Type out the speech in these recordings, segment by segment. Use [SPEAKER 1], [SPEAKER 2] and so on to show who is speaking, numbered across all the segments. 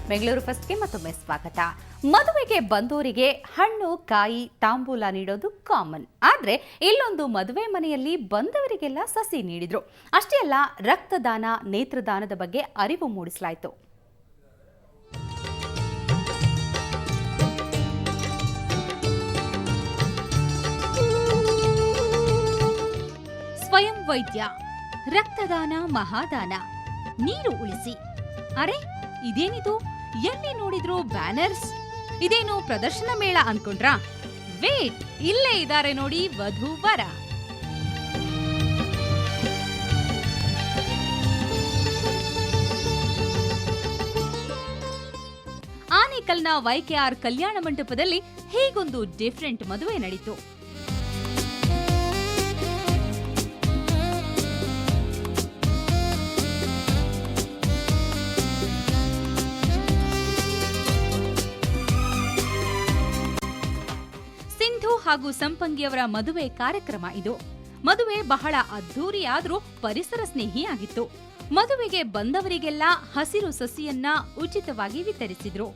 [SPEAKER 1] ಬೆಂಗಳೂರು ಫಸ್ಟ್ಗೆ ಮತ್ತೊಮ್ಮೆ ಸ್ವಾಗತ. ಮದುವೆಗೆ ಬಂದೋರಿಗೆ ಹಣ್ಣು, ಕಾಯಿ, ತಾಂಬೂಲ ನೀಡೋದು ಕಾಮನ್. ಆದ್ರೆ ಇಲ್ಲೊಂದು ಮದುವೆ ಮನೆಯಲ್ಲಿ ಬಂದವರಿಗೆಲ್ಲ ಸಸಿ ನೀಡಿದ್ರು. ಅಷ್ಟೇ ಅಲ್ಲ, ರಕ್ತದಾನ, ನೇತ್ರದಾನದ ಬಗ್ಗೆ ಅರಿವು ಮೂಡಿಸಲಾಯಿತು. ಸ್ವಯಂ ವೈದ್ಯ, ರಕ್ತದಾನ ಮಹಾದಾನ, ನೀರು ಉಳಿಸಿ. ಅರೆ, ಇದೇನಿದು? ಎಲ್ಲಿ ನೋಡಿದ್ರು ಬ್ಯಾನರ್ಸ್. ಇದೇನು ಪ್ರದರ್ಶನ ಮೇಳ ಅನ್ಕೊಂಡ್ರಾ? ವೇಟ್, ಇಲ್ಲೇ ಇದ್ದಾರೆ ನೋಡಿ ವಧು ವರ. ಆನೇಕಲ್ನ YKR ಕಲ್ಯಾಣ ಮಂಟಪದಲ್ಲಿ ಹೀಗೊಂದು ಡಿಫರೆಂಟ್ ಮದುವೆ ನಡೀತು. ಹಾಗೂ ಸಂಪಂಗಿಯವರ ಮದುವೆ ಕಾರ್ಯಕ್ರಮ ಇದು. ಮದುವೆ ಬಹಳ ಅದ್ಧೂರಿಯಾದ್ರೂ ಪರಿಸರ ಸ್ನೇಹಿಯಾಗಿತ್ತು. ಮದುವೆಗೆ ಬಂದವರಿಗೆಲ್ಲ ಹಸಿರು ಸಸಿಯನ್ನ ಉಚಿತವಾಗಿ ವಿತರಿಸಿದ್ರು.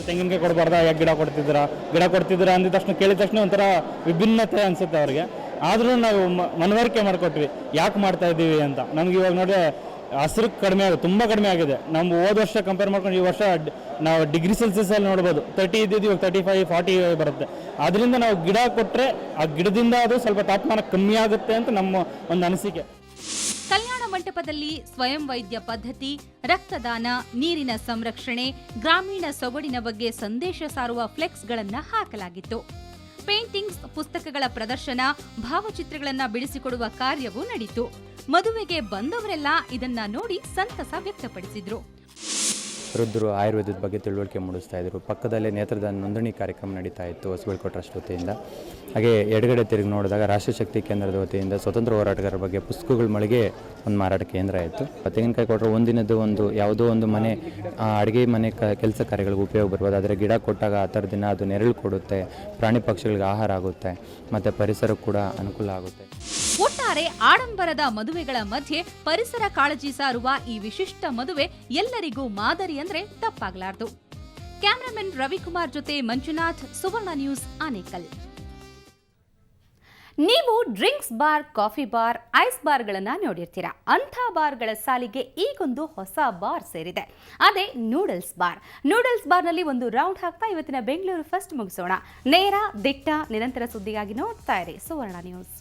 [SPEAKER 2] ತೆಂಗಿನಕಾಯಿ ಕೊಡಬಾರ್ದ, ಯಾಕೆ ಗಿಡ ಕೊಡ್ತಿದ್ದೀರಾ ಅಂದಿದ ತಕ್ಷಣ, ಕೇಳಿದ ತಕ್ಷಣ ಒಂಥರ ವಿಭಿನ್ನತೆ ಅನ್ಸುತ್ತೆ ಅವ್ರಿಗೆ. ಆದ್ರೂ ನಾವು ಮನವರಿಕೆ ಮಾಡ್ಕೊಟ್ವಿ ಯಾಕೆ ಮಾಡ್ತಾ ಇದ್ದೀವಿ ಅಂತ. ನಮ್ಗೆ ಇವಾಗ ನೋಡಿದ್ರೆ ಹಸಿರು ಕಡಿಮೆ ಆಗಿದೆ, ತುಂಬ ಕಡಿಮೆ ಆಗಿದೆ. ನಮ್ಮ ಹೋದ ವರ್ಷ ಕಂಪೇರ್ ಮಾಡ್ಕೊಂಡು ಈ ವರ್ಷ ನಾವು ಡಿಗ್ರಿ ಸೆಲ್ಸಿಯಸಲ್ಲಿ ನೋಡ್ಬೋದು. 30 ಇದ್ದಿದ್ದು ಇವಾಗ 35, 40 ಬರುತ್ತೆ. ಅದರಿಂದ ನಾವು ಗಿಡ ಕೊಟ್ಟರೆ ಆ ಗಿಡದಿಂದ ಅದು ಸ್ವಲ್ಪ ತಾಪಮಾನ ಕಮ್ಮಿ ಆಗುತ್ತೆ ಅಂತ ನಮ್ಮ ಒಂದು ಅನಿಸಿಕೆ.
[SPEAKER 1] ಕಲ್ಯಾಣ ಮಂಟಪದಲ್ಲಿ ಸ್ವಯಂ ವೈದ್ಯ ಪದ್ಧತಿ, ರಕ್ತದಾನ, ನೀರಿನ ಸಂರಕ್ಷಣೆ, ಗ್ರಾಮೀಣ ಸೊಗಡಿನ ಬಗ್ಗೆ ಸಂದೇಶ ಸಾರುವ ಫ್ಲೆಕ್ಸ್ಗಳನ್ನ ಹಾಕಲಾಗಿತ್ತು. ಪೇಂಟಿಂಗ್ಸ್, ಪುಸ್ತಕಗಳ ಪ್ರದರ್ಶನ, ಭಾವಚಿತ್ರಗಳನ್ನ ಬಿಡಿಸಿಕೊಡುವ ಕಾರ್ಯವೂ ನಡೆಯಿತು. ಮದುವೆಗೆ ಬಂದವರೆಲ್ಲ ಇದನ್ನ ನೋಡಿ ಸಂತಸ ವ್ಯಕ್ತಪಡಿಸಿದ್ರು.
[SPEAKER 3] ವೃದ್ಧರು ಆಯುರ್ವೇದದ ಬಗ್ಗೆ ತಿಳುವಳಿಕೆ ಮೂಡಿಸ್ತಾ ಇದ್ರು. ಪಕ್ಕದಲ್ಲೇ ನೇತ್ರದಾನ ನೋಂದಣಿ ಕಾರ್ಯಕ್ರಮ ನಡೀತಾ ಇತ್ತು ಹೊಸಬೆಳಕು ಟ್ರಸ್ಟ್ ವತಿಯಿಂದ. ಹಾಗೆ ಎಡಗಡೆ ತಿರುಗಿ ನೋಡಿದಾಗ ರಾಷ್ಟ್ರಶಕ್ತಿ ಕೇಂದ್ರದ ವತಿಯಿಂದ ಸ್ವತಂತ್ರ ಹೋರಾಟಗಾರರ ಬಗ್ಗೆ ಪುಸ್ತಕಗಳ ಮಳಿಗೆ ಒಂದು ಮಾರಾಟ ಕೇಂದ್ರ ಇತ್ತು. ತೆಂಗಿನಕಾಯಿ ಕೊಟ್ಟರೆ ಒಂದಿನದ್ದು ಒಂದು ಯಾವುದೋ ಒಂದು ಮನೆ ಅಡುಗೆ ಮನೆ ಕೆಲಸ ಕಾರ್ಯಗಳಿಗೆ ಉಪಯೋಗ ಬರ್ಬೋದು. ಆದರೆ ಗಿಡ ಕೊಟ್ಟಾಗ ಆ ಥರ ದಿನ ಅದು ನೆರಳು ಕೊಡುತ್ತೆ, ಪ್ರಾಣಿ ಪಕ್ಷಿಗಳಿಗೆ ಆಹಾರ ಆಗುತ್ತೆ, ಮತ್ತು ಪರಿಸರಕ್ಕೆ ಕೂಡ ಅನುಕೂಲ ಆಗುತ್ತೆ.
[SPEAKER 1] ಒಟ್ಟಾರೆ ಆಡಂಬರದ ಮದುವೆಗಳ ಮಧ್ಯೆ ಪರಿಸರ ಕಾಳಜಿ ಸಾರುವ ಈ ವಿಶಿಷ್ಟ ಮದುವೆ ಎಲ್ಲರಿಗೂ ಮಾದರಿ ಅಂದ್ರೆ ತಪ್ಪಾಗಲಾರದು. ಕ್ಯಾಮರಾಮನ್ ರವಿಕುಮಾರ್ ಜೊತೆ ಮಂಜುನಾಥ್, ಸುವರ್ಣ ನ್ಯೂಸ್, ಆನೇಕಲ್. ನೀವು drinks bar, coffee bar, ice ಬಾರ್ಗಳನ್ನ ನೋಡಿರ್ತೀರಾ. ಅಂಥ ಬಾರ್ಗಳ ಸಾಲಿಗೆ ಈಗೊಂದು ಹೊಸ ಬಾರ್ ಸೇರಿದೆ. ಅದೇ ನೂಡಲ್ಸ್ ಬಾರ್. ನೂಡಲ್ಸ್ ಬಾರ್ನಲ್ಲಿ ಒಂದು ರೌಂಡ್ ಹಾಕ್ತಾ ಇವತ್ತಿನ ಬೆಂಗಳೂರು ಫಸ್ಟ್ ಮುಗಿಸೋಣ. ನೇರ, ದಿಟ್ಟ, ನಿರಂತರ ಸುದ್ದಿಗಾಗಿ ನೋಡ್ತಾ ಇರಿ ಸುವರ್ಣ ನ್ಯೂಸ್.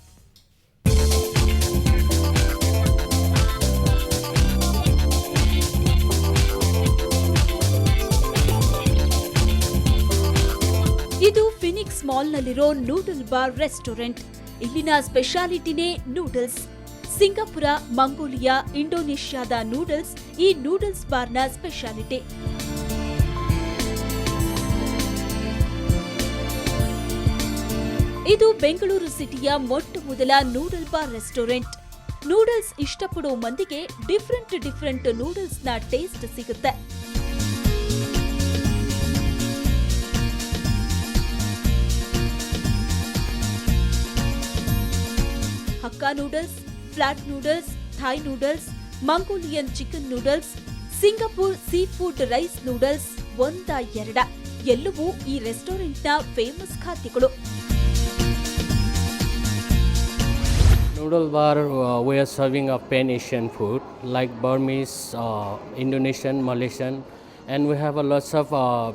[SPEAKER 4] ಇದು ಫಿನಿಕ್ಸ್ ಮಾಲ್ನಲ್ಲಿರೋ ನೂಡಲ್ ಬಾರ್ ರೆಸ್ಟೋರೆಂಟ್. ಇಲ್ಲಿನ ಸ್ಪೆಷಾಲಿಟಿನೇ ನೂಡಲ್ಸ್. ಸಿಂಗಾಪುರ, ಮಂಗೋಲಿಯಾ, ಇಂಡೋನೇಷ್ಯಾದ ನೂಡಲ್ಸ್ ಈ ನೂಡಲ್ಸ್ ಬಾರ್ನ ಸ್ಪೆಷಾಲಿಟಿ. ಇದು ಬೆಂಗಳೂರು ಸಿಟಿಯ ಮೊಟ್ಟ ಮೊದಲ ನೂಡಲ್ ಬಾರ್ ರೆಸ್ಟೋರೆಂಟ್. ನೂಡಲ್ಸ್ ಇಷ್ಟಪಡೋ ಮಂದಿಗೆ ಡಿಫರೆಂಟ್ ನೂಡಲ್ಸ್ನ ಟೇಸ್ಟ್ ಸಿಗುತ್ತೆ. Hakka noodles, flat noodles, Thai noodles, Mongolian chicken noodles, Singapore seafood rice noodles ಒಂದ ಎರಡ ಎಲ್ಲವೂ ಈ ರೆಸ್ಟೋರೆಂಟ್ನ ಫೇಮಸ್ ಖಾದ್ಯಗಳು.
[SPEAKER 5] Noodle bar, we are serving a pan-Asian food like Burmese, Indonesian, Malaysian, and we have a lots of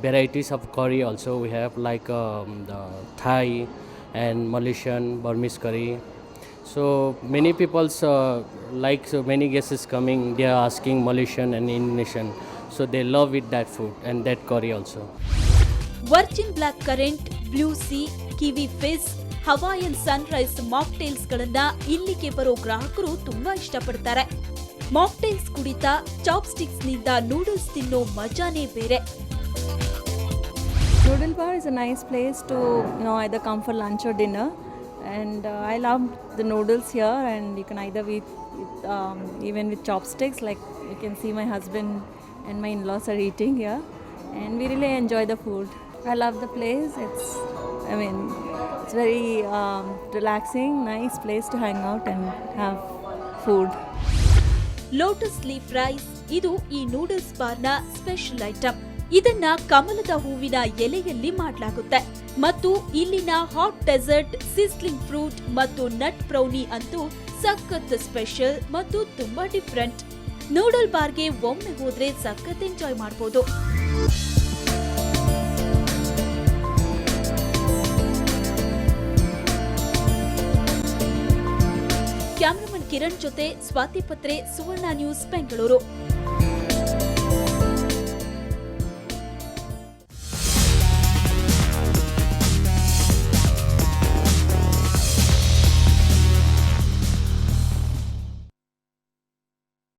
[SPEAKER 5] varieties of curry also. We have like the Thai and Malaysian, Burmese curry. So many people so many guests coming, they are asking Malaysian and Indonesian. So they love it that food and that curry also.
[SPEAKER 4] Virgin black currant, blue sea, kiwi fizz, Hawaiian sunrise mocktails ಗಳನ್ನ ಇಲ್ಲಿಗೆ ಬರೋ ಗ್ರಾಹಕರು ತುಂಬಾ ಇಷ್ಟಪಡ್ತಾರೆ. Mocktails ಕುಡಿತಾ ಚಾಪ್ಸ್ಟಿಕ್ಸ್ ನಿಂದ noodles ತಿನ್ನೋ ಮಜಾನೇ ಬೇರೆ.
[SPEAKER 6] Noodle bar is a nice place to either come for lunch or dinner, and I love the noodles here, and you can either eat even with chopsticks, like you can see my husband and my in-laws are eating here, and we really enjoy the food. I love the place. It's very relaxing, nice place to hang out and have food.
[SPEAKER 4] Lotus leaf rice, ಇದು ಈ noodles ಬಾರ್ನ special item. ಇದನ್ನ ಕಮಲದ ಹೂವಿನ ಎಲೆಯಲ್ಲಿ ಮಾಡಲಾಗುತ್ತೆ ಮತ್ತು ಇಲ್ಲಿನ ಹಾಟ್ ಡೆಸರ್ಟ್, ಸಿಸ್ಲಿಂಗ್ ಫ್ರೂಟ್ ಮತ್ತು ನಟ್ ಬ್ರೌನಿ ಅಂತೂ ಸಖತ್ ಸ್ಪೆಷಲ್ ಮತ್ತು ತುಂಬಾ ಡಿಫ್ರೆಂಟ್. ನೂಡಲ್ ಬಾರ್ಗೆ ಒಮ್ಮೆ ಹೋದ್ರೆ ಸಖತ್ ಎಂಜಾಯ್ ಮಾಡಬಹುದು. ಕ್ಯಾಮರಾಮನ್ ಕಿರಣ್ ಜೊತೆ ಸ್ವಾತಿ ಪತ್ರೆ, ಸುವರ್ಣ ನ್ಯೂಸ್, ಬೆಂಗಳೂರು.